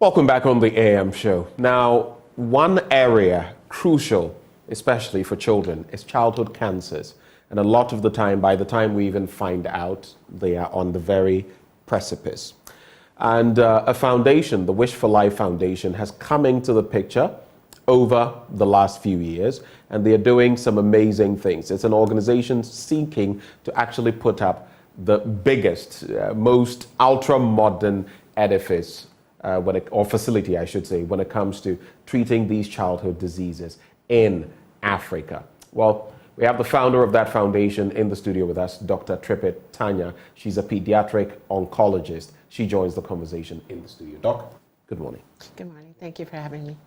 Welcome back on the AM show. Now, one area crucial, especially for children, is childhood cancers. And a lot of the time, by the time we even find out, they are on the very precipice. And a foundation, the Wish4life Foundation, has come into the picture over the last few years, and they are doing some amazing things. It's an organization seeking to actually put up the biggest, most ultra-modern edifice or facility, I should say, when it comes to treating these childhood diseases in Africa. Well, we have the founder of that foundation in the studio with us, Dr. Tripit Tanya. She's a pediatric oncologist. She joins the conversation in the studio. Doc, good morning. Good morning. Thank you for having me.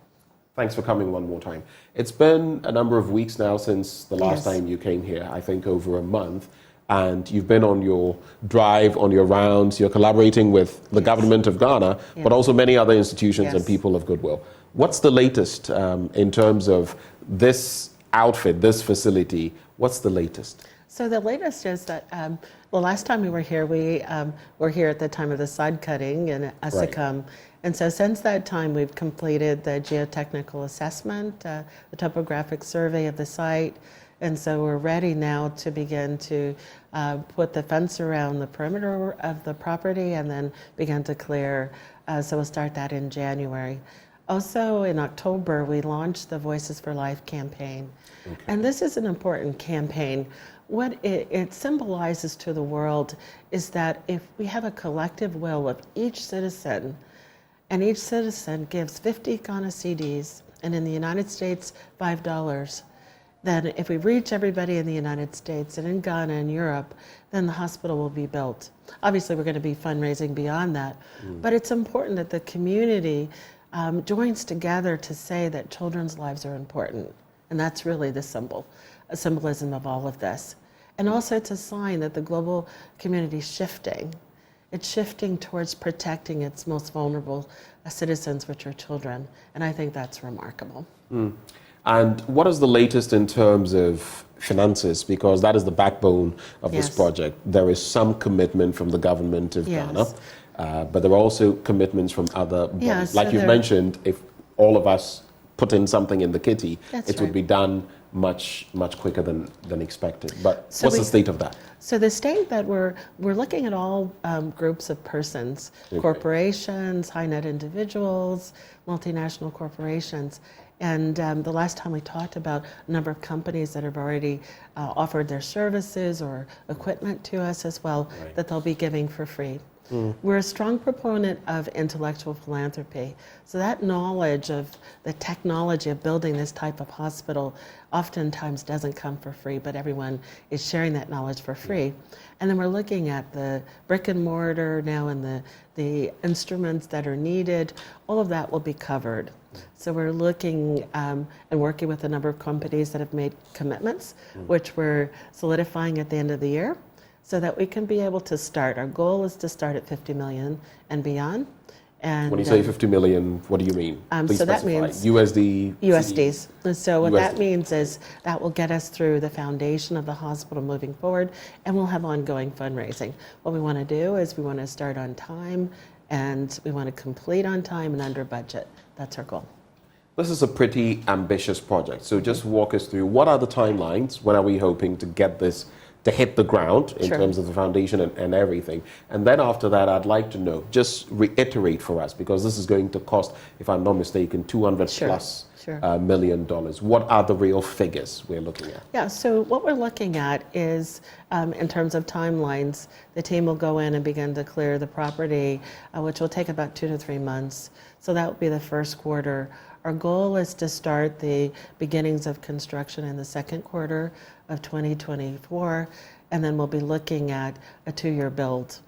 Thanks for coming one more time. It's been a number of weeks now since the last time you came here, I think over a month. And you've been on your drive, on your rounds, you're collaborating with the government of Ghana, but also many other institutions and people of goodwill. What's the latest in terms of this outfit, this facility? What's the latest? So the latest is that, well, last time we were here at the time of the sod cutting in Asicum. Right. And so since that time, we've completed the geotechnical assessment, the topographic survey of the site. And so we're ready now to begin to put the fence around the perimeter of the property and then begin to clear. So we'll start that in January. Also in October, we launched the Voices for Life campaign. Okay. And this is an important campaign. What it symbolizes to the world is that if we have a collective will of each citizen, and each citizen gives 50 Ghana cedis, and in the United States, $5, then if we reach everybody in the United States and in Ghana and Europe, then the hospital will be built. Obviously, we're going to be fundraising beyond that, but it's important that the community joins together to say that children's lives are important, and that's really the symbolism of all of this. And also it's a sign that the global community is shifting. It's shifting towards protecting its most vulnerable citizens, which are children, and I think that's remarkable. And what is the latest in terms of finances? Because that is the backbone of this project. There is some commitment from the government of Ghana, but there are also commitments from other bodies. Like you've mentioned, if all of us put in something in the kitty, it would be done much quicker than expected. But what's the state of that? So the state that we're looking at all groups of persons, corporations, high net individuals, multinational corporations. And the last time we talked about a number of companies that have already offered their services or equipment to us as well, that they'll be giving for free. We're a strong proponent of intellectual philanthropy. So that knowledge of the technology of building this type of hospital oftentimes doesn't come for free, but everyone is sharing that knowledge for free. And then we're looking at the brick and mortar now and the instruments that are needed. All of that will be covered. So we're looking and working with a number of companies that have made commitments, which we're solidifying at the end of the year, so that we can be able to start. Our goal is to start at 50 million and beyond. And when you say 50 million, what do you mean? Please so specify. that means USDs. And so what that means is that will get us through the foundation of the hospital moving forward, and we'll have ongoing fundraising. What we want to do is we want to start on time, and we want to complete on time and under budget. That's our goal. This is a pretty ambitious project. So just walk us through, what are the timelines? When are we hoping to get this to hit the ground in terms of the foundation and everything? And then after that, I'd like to know, just reiterate for us, because this is going to cost, if I'm not mistaken, $200+ million. What are the real figures we're looking at? Yeah, so what we're looking at is, in terms of timelines, the team will go in and begin to clear the property, which will take about 2 to 3 months. So that will be the first quarter. Our goal is to start the beginnings of construction in the second quarter of 2024, and then we'll be looking at a 2-year build.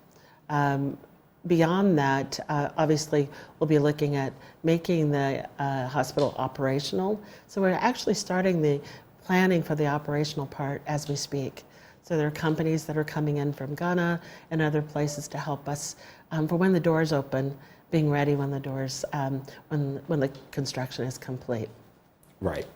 Beyond that, obviously, we'll be looking at making the hospital operational. So we're actually starting the planning for the operational part as we speak. So there are companies that are coming in from Ghana and other places to help us for when the doors open, being ready when the doors, when the construction is complete. Right.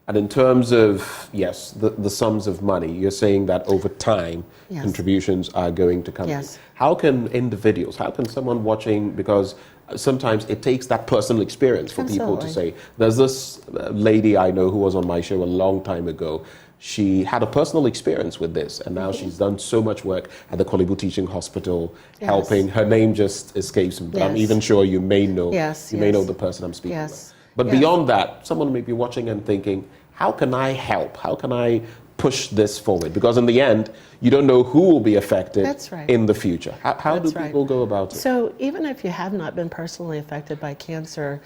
And in terms of, yes, the sums of money, you're saying that over time, Yes. contributions are going to come in. Yes. How can individuals, how can someone watching, because sometimes it takes that personal experience for people to Absolutely. say, there's this lady I know who was on my show a long time ago. She had a personal experience with this, and now she's done so much work at the Kolibu Teaching Hospital, Yes. helping. Her name just escapes me, but I'm Yes. even sure you may know. Yes, You may yes. know the person I'm speaking Yes. with. But Yes. beyond that, someone may be watching and thinking, how can I help? How can I push this forward? Because in the end, you don't know who will be affected That's right. in the future. How do That's right. people go about it? So even if you have not been personally affected by cancer,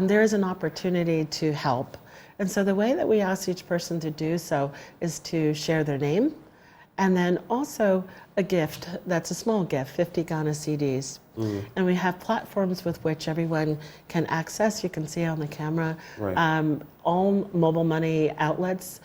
there is an opportunity to help. And so the way that we ask each person to do so is to share their name, and then also a gift that's a small gift, 50 Ghana cedis. And we have platforms with which everyone can access. You can see on the camera Right. all mobile money outlets.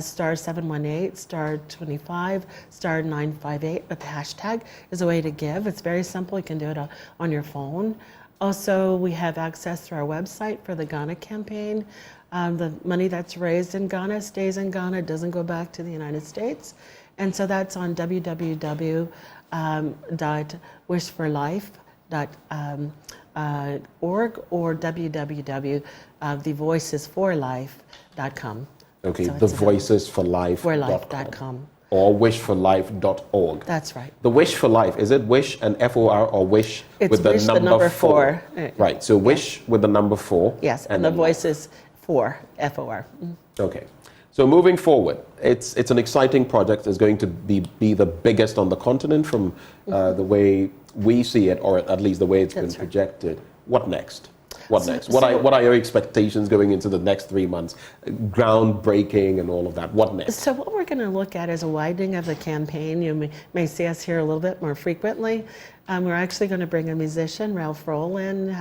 Star 718, star 25, star 958 with the hashtag is a way to give. It's very simple. You can do it on your phone. Also, we have access through our website for the Ghana campaign. The money that's raised in Ghana stays in Ghana, doesn't go back to the United States. And so that's on www.wish4life.org or www.thevoicesforlife.com. Okay, So it's thevoicesforlife.com forlife.com. or wishforlife.org. That's right. The Wish for Life, is it wish and F-O-R or wish It's with the wish, number, the number 4? 4. Right, so wish with the number 4. Yes, and the then voice is for, F-O-R. Okay. So moving forward, it's an exciting project. It's going to be the biggest on the continent from the way we see it, or at least the way it's been That's right. projected. What next? What So- next? so- What are your expectations going into the next 3 months? Groundbreaking and all of that. What next? So what we're going to look at is a widening of the campaign. You may see us here a little bit more frequently. We're actually going to bring a musician, Ralph Roll, in,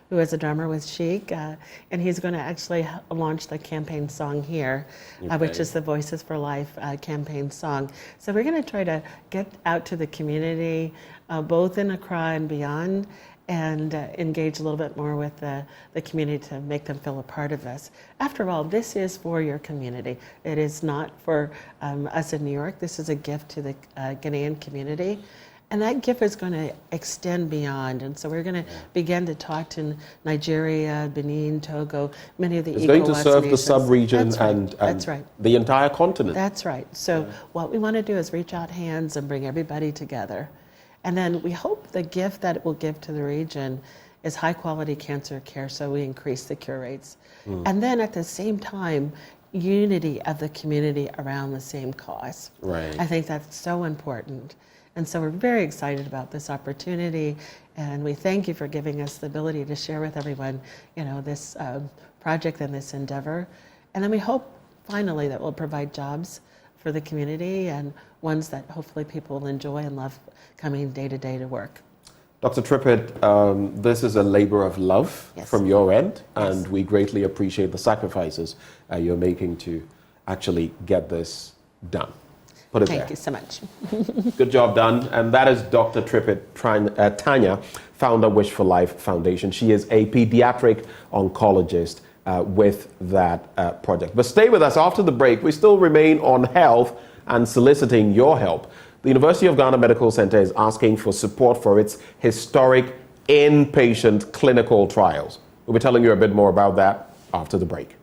who is a drummer with Chic, and he's going to actually launch the campaign song here, which Okay. is the Voices for Life campaign song. So we're going to try to get out to the community, both in Accra and beyond, and engage a little bit more with the community to make them feel a part of this. After all, this is for your community. It is not for us in New York. This is a gift to the Ghanaian community. And that gift is going to extend beyond. And so we're going to begin to talk to Nigeria, Benin, Togo, many of the It's going to ECOWAS serve the nations. sub-region That's right. and That's right. the entire continent. That's right. So what we want to do is reach out hands and bring everybody together. And then we hope the gift that it will give to the region is high quality cancer care, so we increase the cure rates. And then at the same time, unity of the community around the same cause. Right. I think that's so important. And so we're very excited about this opportunity, and we thank you for giving us the ability to share with everyone, this project and this endeavor. And then we hope finally that we'll provide jobs for the community and ones that hopefully people will enjoy and love coming day to day to work. Dr. Trippett, this is a labor of love Yes. from your end, and Yes. we greatly appreciate the sacrifices you're making to actually get this done. Put it Thank there. you so much. Good job done. And that is Dr. Trippett Tanya, founder Wish for Life Foundation. She is a pediatric oncologist with that project. But stay with us after the break. We still remain on health and soliciting your help. The University of Ghana Medical Center is asking for support for its historic inpatient clinical trials. We'll be telling you a bit more about that after the break.